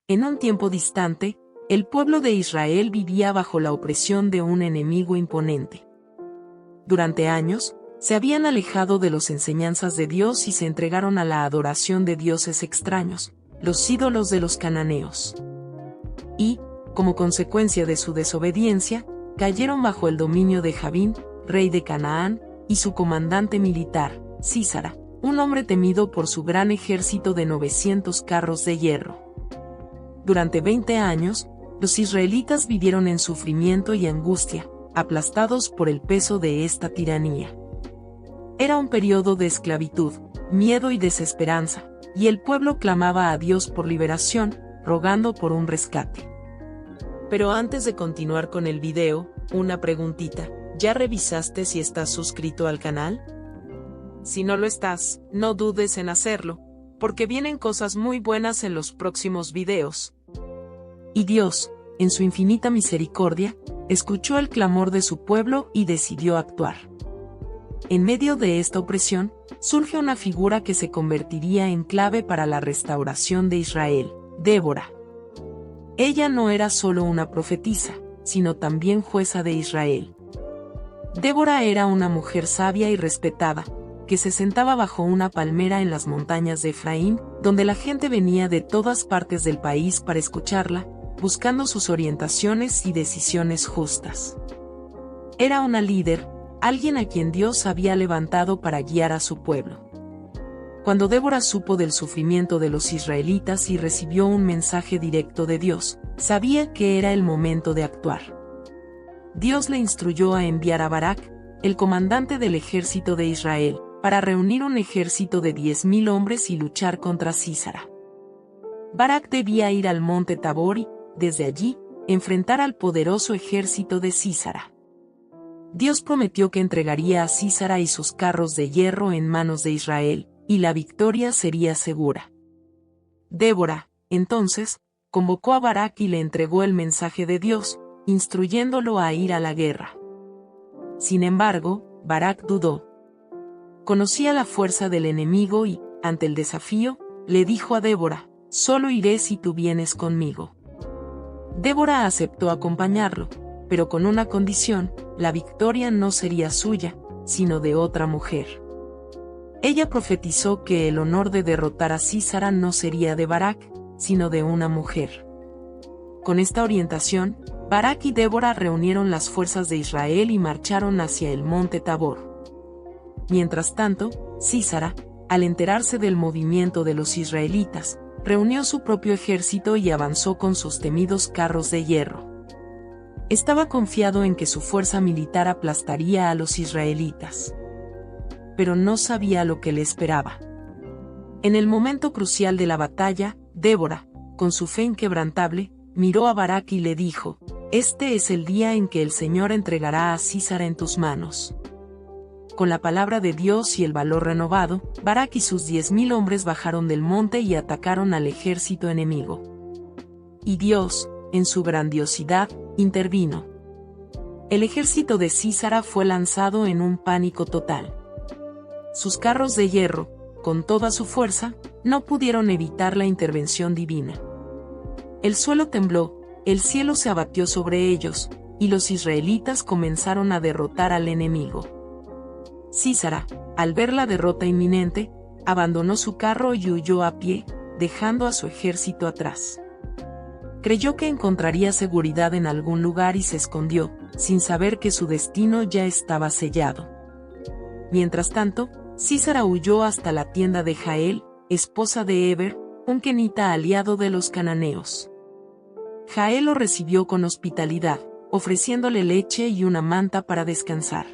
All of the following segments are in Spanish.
En un tiempo distante, el pueblo de Israel vivía bajo la opresión de un enemigo imponente. Durante años, se habían alejado de las enseñanzas de Dios y se entregaron a la adoración de dioses extraños, los ídolos de los cananeos. Y, como consecuencia de su desobediencia, cayeron bajo el dominio de Jabín, rey de Canaán, y su comandante militar, Sísara, un hombre temido por su gran ejército de 900 carros de hierro. Durante 20 años, los israelitas vivieron en sufrimiento y angustia, aplastados por el peso de esta tiranía. Era un periodo de esclavitud, miedo y desesperanza, y el pueblo clamaba a Dios por liberación, rogando por un rescate. Pero antes de continuar con el video, una preguntita, ¿ya revisaste si estás suscrito al canal? Si no lo estás, no dudes en hacerlo, porque vienen cosas muy buenas en los próximos videos. Y Dios, en su infinita misericordia, escuchó el clamor de su pueblo y decidió actuar. En medio de esta opresión, surge una figura que se convertiría en clave para la restauración de Israel, Débora. Ella no era solo una profetisa, sino también jueza de Israel. Débora era una mujer sabia y respetada, que se sentaba bajo una palmera en las montañas de Efraín, donde la gente venía de todas partes del país para escucharla, buscando sus orientaciones y decisiones justas. Era una líder, alguien a quien Dios había levantado para guiar a su pueblo. Cuando Débora supo del sufrimiento de los israelitas y recibió un mensaje directo de Dios, sabía que era el momento de actuar. Dios le instruyó a enviar a Barak, el comandante del ejército de Israel, para reunir un ejército de 10,000 hombres y luchar contra Sísara. Barak debía ir al monte Tabor y, desde allí, enfrentar al poderoso ejército de Sísara. Dios prometió que entregaría a Sísara y sus carros de hierro en manos de Israel, y la victoria sería segura. Débora, entonces, convocó a Barak y le entregó el mensaje de Dios, instruyéndolo a ir a la guerra. Sin embargo, Barak dudó. Conocía la fuerza del enemigo y, ante el desafío, le dijo a Débora, «Solo iré si tú vienes conmigo». Débora aceptó acompañarlo, pero con una condición: la victoria no sería suya, sino de otra mujer. Ella profetizó que el honor de derrotar a Sísara no sería de Barak, sino de una mujer. Con esta orientación, Barak y Débora reunieron las fuerzas de Israel y marcharon hacia el monte Tabor. Mientras tanto, Sísara, al enterarse del movimiento de los israelitas, reunió su propio ejército y avanzó con sus temidos carros de hierro. Estaba confiado en que su fuerza militar aplastaría a los israelitas. Pero no sabía lo que le esperaba. En el momento crucial de la batalla, Débora, con su fe inquebrantable, miró a Barak y le dijo, «Este es el día en que el Señor entregará a Sísara en tus manos». Con la palabra de Dios y el valor renovado, Barak y sus 10,000 hombres bajaron del monte y atacaron al ejército enemigo. Y Dios, en su grandiosidad, intervino. El ejército de Sísara fue lanzado en un pánico total. Sus carros de hierro, con toda su fuerza, no pudieron evitar la intervención divina. El suelo tembló, el cielo se abatió sobre ellos, y los israelitas comenzaron a derrotar al enemigo. Sísara, al ver la derrota inminente, abandonó su carro y huyó a pie, dejando a su ejército atrás. Creyó que encontraría seguridad en algún lugar y se escondió, sin saber que su destino ya estaba sellado. Mientras tanto, Sísara huyó hasta la tienda de Jael, esposa de Heber, un kenita aliado de los cananeos. Jael lo recibió con hospitalidad, ofreciéndole leche y una manta para descansar.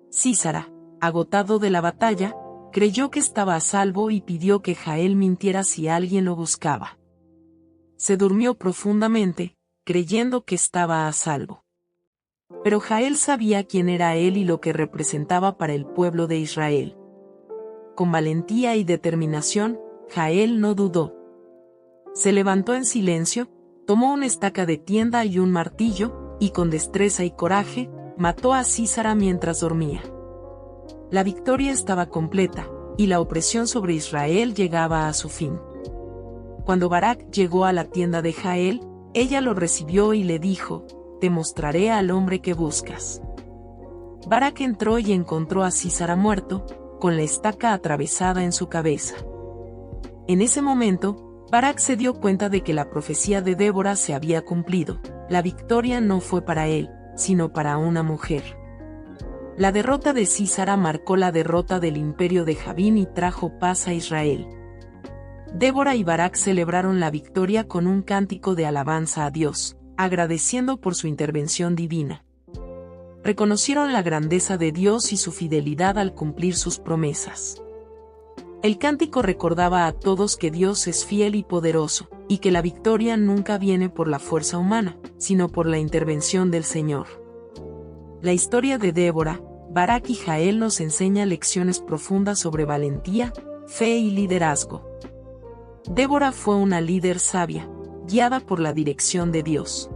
Sísara, agotado de la batalla, creyó que estaba a salvo y pidió que Jael mintiera si alguien lo buscaba. Se durmió profundamente, creyendo que estaba a salvo. Pero Jael sabía quién era él y lo que representaba para el pueblo de Israel. Con valentía y determinación, Jael no dudó. Se levantó en silencio, tomó una estaca de tienda y un martillo, y con destreza y coraje, mató a Sísara mientras dormía. La victoria estaba completa, y la opresión sobre Israel llegaba a su fin. Cuando Barak llegó a la tienda de Jael, ella lo recibió y le dijo: «Te mostraré al hombre que buscas». Barak entró y encontró a Sísara muerto, con la estaca atravesada en su cabeza. En ese momento, Barak se dio cuenta de que la profecía de Débora se había cumplido. La victoria no fue para él, sino para una mujer. La derrota de Sísara marcó la derrota del imperio de Jabín y trajo paz a Israel. Débora y Barak celebraron la victoria con un cántico de alabanza a Dios, agradeciendo por su intervención divina. Reconocieron la grandeza de Dios y su fidelidad al cumplir sus promesas. El cántico recordaba a todos que Dios es fiel y poderoso, y que la victoria nunca viene por la fuerza humana, sino por la intervención del Señor. La historia de Débora, Barak y Jael nos enseña lecciones profundas sobre valentía, fe y liderazgo. Débora fue una líder sabia, guiada por la dirección de Dios.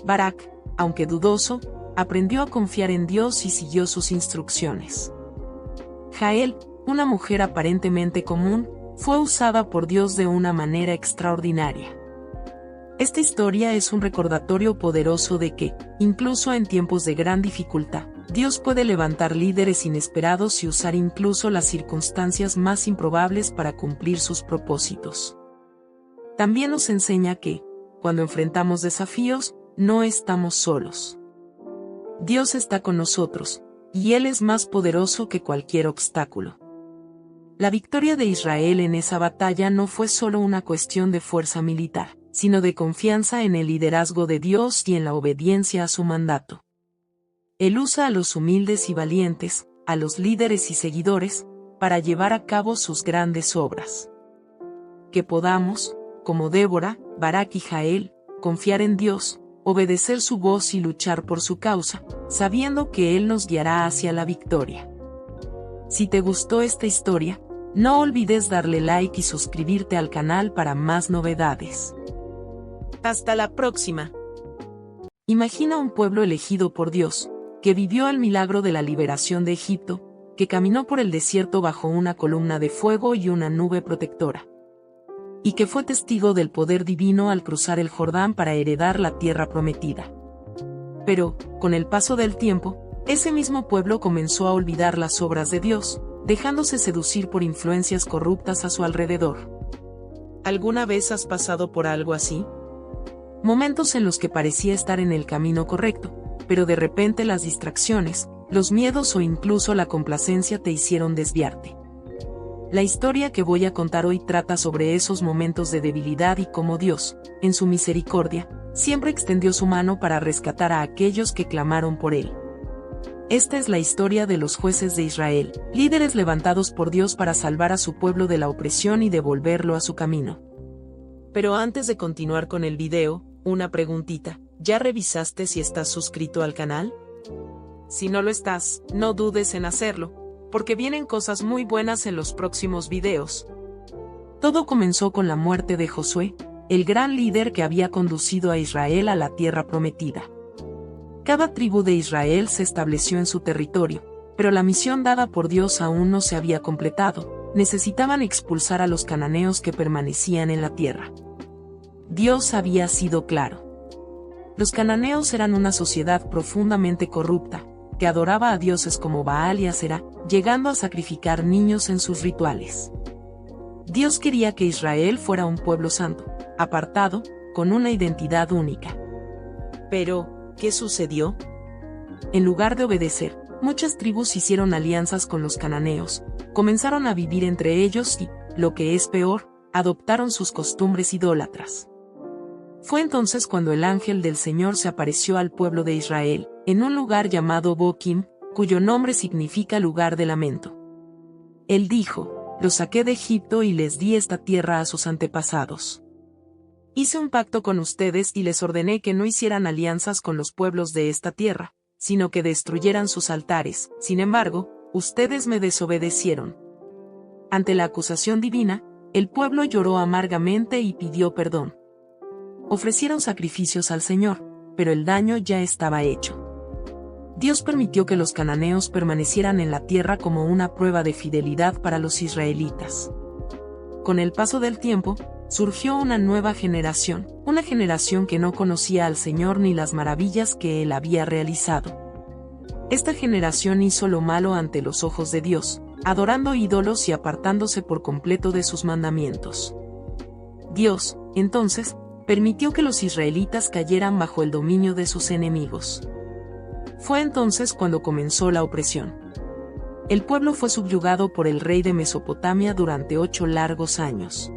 Barak, aunque dudoso, aprendió a confiar en Dios y siguió sus instrucciones. Jael, una mujer aparentemente común, fue usada por Dios de una manera extraordinaria. Esta historia es un recordatorio poderoso de que, incluso en tiempos de gran dificultad, Dios puede levantar líderes inesperados y usar incluso las circunstancias más improbables para cumplir sus propósitos. También nos enseña que, cuando enfrentamos desafíos, no estamos solos. Dios está con nosotros, y Él es más poderoso que cualquier obstáculo. La victoria de Israel en esa batalla no fue solo una cuestión de fuerza militar, sino de confianza en el liderazgo de Dios y en la obediencia a su mandato. Él usa a los humildes y valientes, a los líderes y seguidores, para llevar a cabo sus grandes obras. Que podamos, como Débora, Barak y Jael, confiar en Dios, obedecer su voz y luchar por su causa, sabiendo que Él nos guiará hacia la victoria. Si te gustó esta historia, no olvides darle like y suscribirte al canal para más novedades. Hasta la próxima. Imagina un pueblo elegido por Dios, que vivió el milagro de la liberación de Egipto, que caminó por el desierto bajo una columna de fuego y una nube protectora, y que fue testigo del poder divino al cruzar el Jordán para heredar la tierra prometida. Pero, con el paso del tiempo, ese mismo pueblo comenzó a olvidar las obras de Dios, dejándose seducir por influencias corruptas a su alrededor. ¿Alguna vez has pasado por algo así? Momentos en los que parecía estar en el camino correcto, pero de repente las distracciones, los miedos o incluso la complacencia te hicieron desviarte. La historia que voy a contar hoy trata sobre esos momentos de debilidad y cómo Dios, en su misericordia, siempre extendió su mano para rescatar a aquellos que clamaron por Él. Esta es la historia de los jueces de Israel, líderes levantados por Dios para salvar a su pueblo de la opresión y devolverlo a su camino. Pero antes de continuar con el video, una preguntita: ¿ya revisaste si estás suscrito al canal? Si no lo estás, no dudes en hacerlo, porque vienen cosas muy buenas en los próximos videos. Todo comenzó con la muerte de Josué, el gran líder que había conducido a Israel a la tierra prometida. Cada tribu de Israel se estableció en su territorio, pero la misión dada por Dios aún no se había completado. Necesitaban expulsar a los cananeos que permanecían en la tierra. Dios había sido claro. Los cananeos eran una sociedad profundamente corrupta, que adoraba a dioses como Baal y Asera, llegando a sacrificar niños en sus rituales. Dios quería que Israel fuera un pueblo santo, apartado, con una identidad única. Pero, ¿qué sucedió? En lugar de obedecer, muchas tribus hicieron alianzas con los cananeos, comenzaron a vivir entre ellos y, lo que es peor, adoptaron sus costumbres idólatras. Fue entonces cuando el ángel del Señor se apareció al pueblo de Israel, en un lugar llamado Boquim, cuyo nombre significa lugar de lamento. Él dijo: los saqué de Egipto y les di esta tierra a sus antepasados. Hice un pacto con ustedes y les ordené que no hicieran alianzas con los pueblos de esta tierra, sino que destruyeran sus altares. Sin embargo, ustedes me desobedecieron. Ante la acusación divina, el pueblo lloró amargamente y pidió perdón. Ofrecieron sacrificios al Señor, pero el daño ya estaba hecho. Dios permitió que los cananeos permanecieran en la tierra como una prueba de fidelidad para los israelitas. Con el paso del tiempo, surgió una nueva generación, una generación que no conocía al Señor ni las maravillas que Él había realizado. Esta generación hizo lo malo ante los ojos de Dios, adorando ídolos y apartándose por completo de sus mandamientos. Dios, entonces, permitió que los israelitas cayeran bajo el dominio de sus enemigos. Fue entonces cuando comenzó la opresión. El pueblo fue subyugado por el rey de Mesopotamia durante 8 largos años.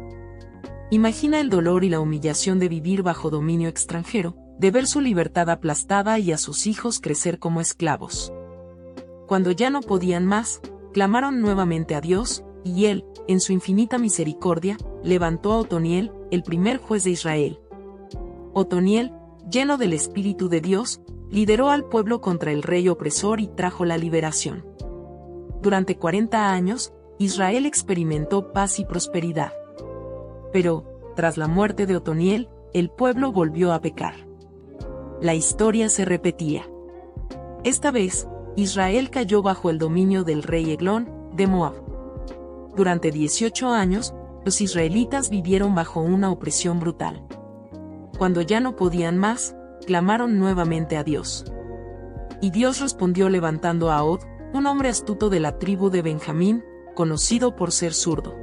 Imagina el dolor y la humillación de vivir bajo dominio extranjero, de ver su libertad aplastada y a sus hijos crecer como esclavos. Cuando ya no podían más, clamaron nuevamente a Dios, y Él, en su infinita misericordia, levantó a Otoniel, el primer juez de Israel. Otoniel, lleno del Espíritu de Dios, lideró al pueblo contra el rey opresor y trajo la liberación. Durante 40 años, Israel experimentó paz y prosperidad. Pero, tras la muerte de Otoniel, el pueblo volvió a pecar. La historia se repetía. Esta vez, Israel cayó bajo el dominio del rey Eglón, de Moab. Durante 18 años, los israelitas vivieron bajo una opresión brutal. Cuando ya no podían más, clamaron nuevamente a Dios. Y Dios respondió levantando a Od, un hombre astuto de la tribu de Benjamín, conocido por ser zurdo.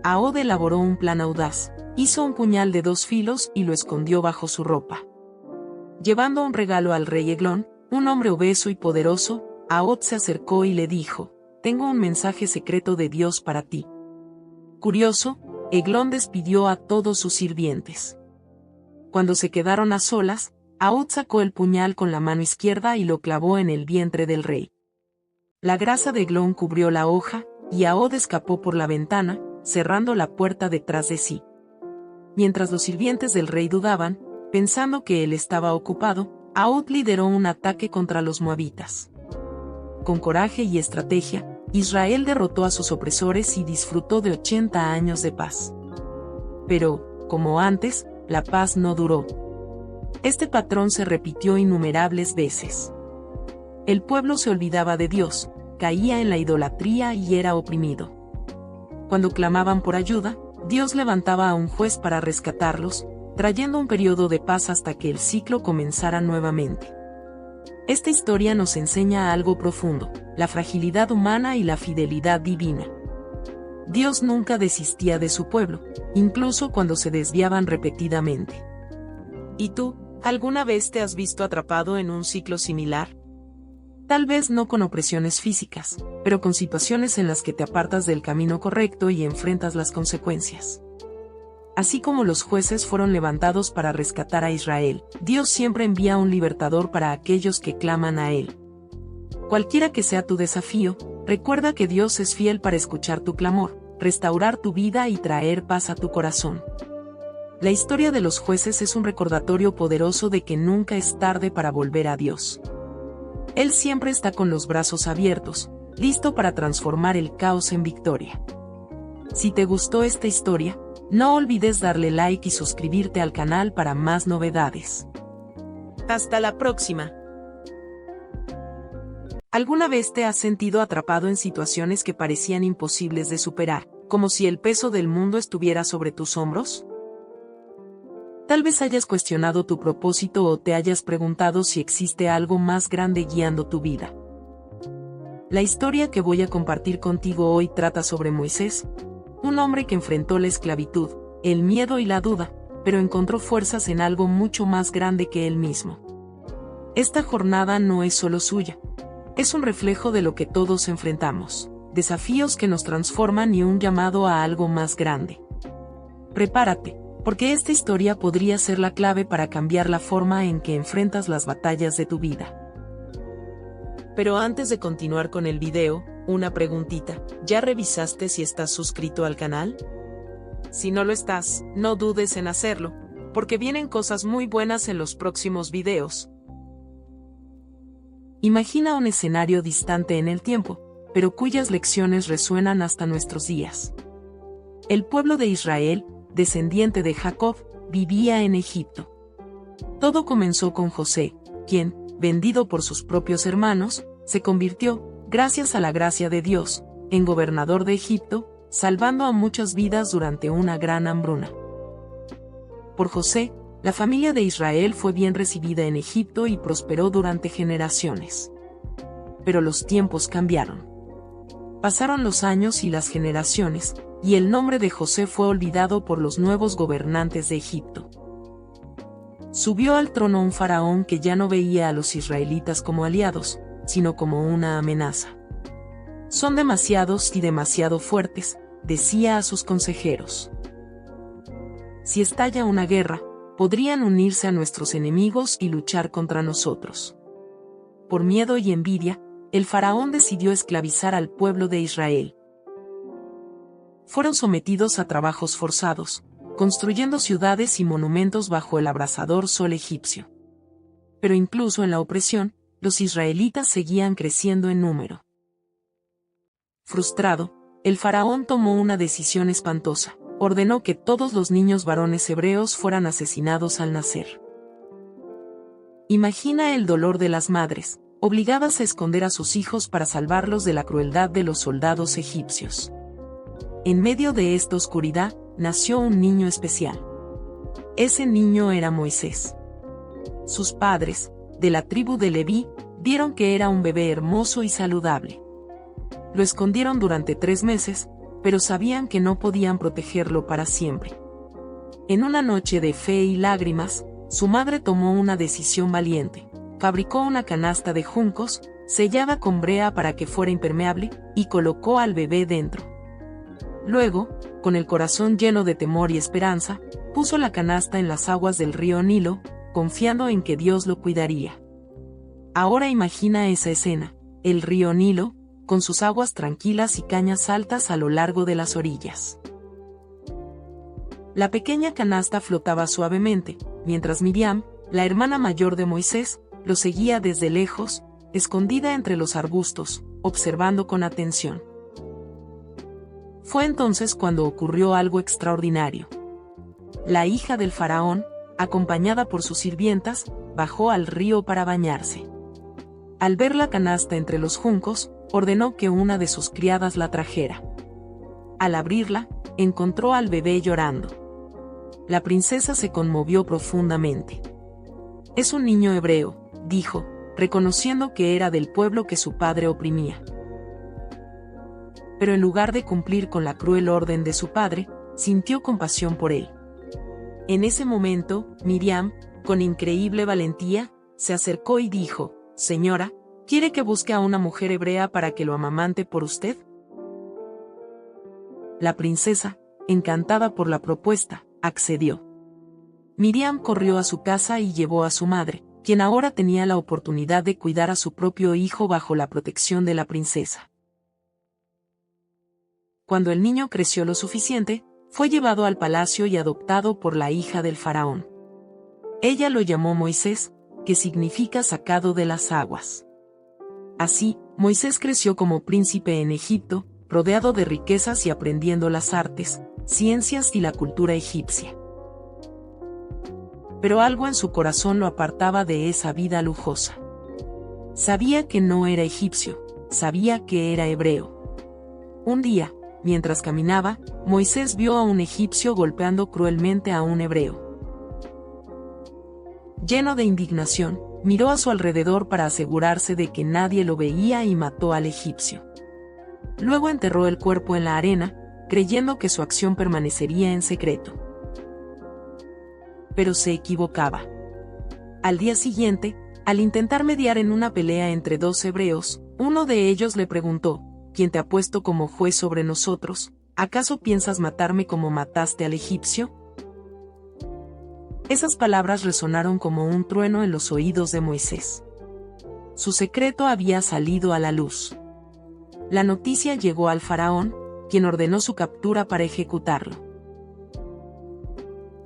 Ahod elaboró un plan audaz, hizo un puñal de 2 filos y lo escondió bajo su ropa. Llevando un regalo al rey Eglón, un hombre obeso y poderoso, Ahod se acercó y le dijo: «Tengo un mensaje secreto de Dios para ti». Curioso, Eglón despidió a todos sus sirvientes. Cuando se quedaron a solas, Ahod sacó el puñal con la mano izquierda y lo clavó en el vientre del rey. La grasa de Eglón cubrió la hoja, y Ahod escapó por la ventana, cerrando la puerta detrás de sí. Mientras los sirvientes del rey dudaban, pensando que él estaba ocupado, Ahod lideró un ataque contra los moabitas. Con coraje y estrategia, Israel derrotó a sus opresores y disfrutó de 80 años de paz. Pero, como antes, la paz no duró. Este patrón se repitió innumerables veces. El pueblo se olvidaba de Dios, caía en la idolatría y era oprimido. Cuando clamaban por ayuda, Dios levantaba a un juez para rescatarlos, trayendo un periodo de paz hasta que el ciclo comenzara nuevamente. Esta historia nos enseña algo profundo: la fragilidad humana y la fidelidad divina. Dios nunca desistía de su pueblo, incluso cuando se desviaban repetidamente. ¿Y tú, alguna vez te has visto atrapado en un ciclo similar? Tal vez no con opresiones físicas, pero con situaciones en las que te apartas del camino correcto y enfrentas las consecuencias. Así como los jueces fueron levantados para rescatar a Israel, Dios siempre envía un libertador para aquellos que claman a Él. Cualquiera que sea tu desafío, recuerda que Dios es fiel para escuchar tu clamor, restaurar tu vida y traer paz a tu corazón. La historia de los jueces es un recordatorio poderoso de que nunca es tarde para volver a Dios. Él siempre está con los brazos abiertos, listo para transformar el caos en victoria. Si te gustó esta historia, no olvides darle like y suscribirte al canal para más novedades. Hasta la próxima. ¿Alguna vez te has sentido atrapado en situaciones que parecían imposibles de superar, como si el peso del mundo estuviera sobre tus hombros? Tal vez hayas cuestionado tu propósito o te hayas preguntado si existe algo más grande guiando tu vida. La historia que voy a compartir contigo hoy trata sobre Moisés, un hombre que enfrentó la esclavitud, el miedo y la duda, pero encontró fuerzas en algo mucho más grande que él mismo. Esta jornada no es solo suya. Es un reflejo de lo que todos enfrentamos, desafíos que nos transforman y un llamado a algo más grande. Prepárate, porque esta historia podría ser la clave para cambiar la forma en que enfrentas las batallas de tu vida. Pero antes de continuar con el video, una preguntita: ¿ya revisaste si estás suscrito al canal? Si no lo estás, no dudes en hacerlo, porque vienen cosas muy buenas en los próximos videos. Imagina un escenario distante en el tiempo, pero cuyas lecciones resuenan hasta nuestros días. El pueblo de Israel, descendiente de Jacob, vivía en Egipto. Todo comenzó con José, quien, vendido por sus propios hermanos, se convirtió, gracias a la gracia de Dios, en gobernador de Egipto, salvando a muchas vidas durante una gran hambruna. Por José, la familia de Israel fue bien recibida en Egipto y prosperó durante generaciones. Pero los tiempos cambiaron. Pasaron los años y las generaciones, y el nombre de José fue olvidado por los nuevos gobernantes de Egipto. Subió al trono un faraón que ya no veía a los israelitas como aliados, sino como una amenaza. Son demasiados y demasiado fuertes, decía a sus consejeros. Si estalla una guerra, podrían unirse a nuestros enemigos y luchar contra nosotros. Por miedo y envidia, el faraón decidió esclavizar al pueblo de Israel. Fueron sometidos a trabajos forzados, construyendo ciudades y monumentos bajo el abrasador sol egipcio. Pero incluso en la opresión, los israelitas seguían creciendo en número. Frustrado, el faraón tomó una decisión espantosa. Ordenó que todos los niños varones hebreos fueran asesinados al nacer. Imagina el dolor de las madres, obligadas a esconder a sus hijos para salvarlos de la crueldad de los soldados egipcios. En medio de esta oscuridad, nació un niño especial. Ese niño era Moisés. Sus padres, de la tribu de Leví, vieron que era un bebé hermoso y saludable. Lo escondieron durante 3 meses, pero sabían que no podían protegerlo para siempre. En una noche de fe y lágrimas, su madre tomó una decisión valiente. Fabricó una canasta de juncos, sellada con brea para que fuera impermeable, y colocó al bebé dentro. Luego, con el corazón lleno de temor y esperanza, puso la canasta en las aguas del río Nilo, confiando en que Dios lo cuidaría. Ahora imagina esa escena, el río Nilo, con sus aguas tranquilas y cañas altas a lo largo de las orillas. La pequeña canasta flotaba suavemente, mientras Miriam, la hermana mayor de Moisés, lo seguía desde lejos, escondida entre los arbustos, observando con atención. Fue entonces cuando ocurrió algo extraordinario. La hija del faraón, acompañada por sus sirvientas, bajó al río para bañarse. Al ver la canasta entre los juncos, ordenó que una de sus criadas la trajera. Al abrirla, encontró al bebé llorando. La princesa se conmovió profundamente. «Es un niño hebreo», dijo, reconociendo que era del pueblo que su padre oprimía. Pero en lugar de cumplir con la cruel orden de su padre, sintió compasión por él. En ese momento, Miriam, con increíble valentía, se acercó y dijo: «Señora, ¿quiere que busque a una mujer hebrea para que lo amamante por usted?». La princesa, encantada por la propuesta, accedió. Miriam corrió a su casa y llevó a su madre, quien ahora tenía la oportunidad de cuidar a su propio hijo bajo la protección de la princesa. Cuando el niño creció lo suficiente, fue llevado al palacio y adoptado por la hija del faraón. Ella lo llamó Moisés, que significa sacado de las aguas. Así, Moisés creció como príncipe en Egipto, rodeado de riquezas y aprendiendo las artes, ciencias y la cultura egipcia. Pero algo en su corazón lo apartaba de esa vida lujosa. Sabía que no era egipcio, sabía que era hebreo. Un día, mientras caminaba, Moisés vio a un egipcio golpeando cruelmente a un hebreo. Lleno de indignación, miró a su alrededor para asegurarse de que nadie lo veía y mató al egipcio. Luego enterró el cuerpo en la arena, creyendo que su acción permanecería en secreto. Pero se equivocaba. Al día siguiente, al intentar mediar en una pelea entre 2 hebreos, uno de ellos le preguntó: «¿Quién te ha puesto como juez sobre nosotros? ¿Acaso piensas matarme como mataste al egipcio?». Esas palabras resonaron como un trueno en los oídos de Moisés. Su secreto había salido a la luz. La noticia llegó al faraón, quien ordenó su captura para ejecutarlo.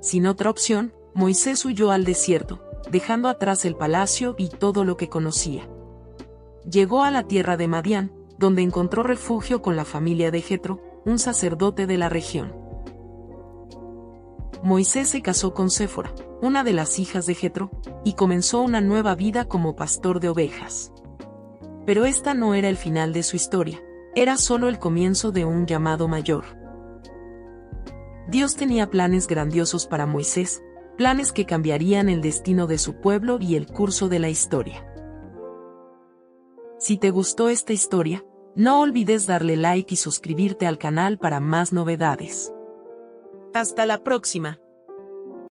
Sin otra opción, Moisés huyó al desierto, dejando atrás el palacio y todo lo que conocía. Llegó a la tierra de Madián, donde encontró refugio con la familia de Jetro, un sacerdote de la región. Moisés se casó con Séfora, una de las hijas de Jetro, y comenzó una nueva vida como pastor de ovejas. Pero esta no era el final de su historia, era solo el comienzo de un llamado mayor. Dios tenía planes grandiosos para Moisés, planes que cambiarían el destino de su pueblo y el curso de la historia. Si te gustó esta historia, no olvides darle like y suscribirte al canal para más novedades. Hasta la próxima.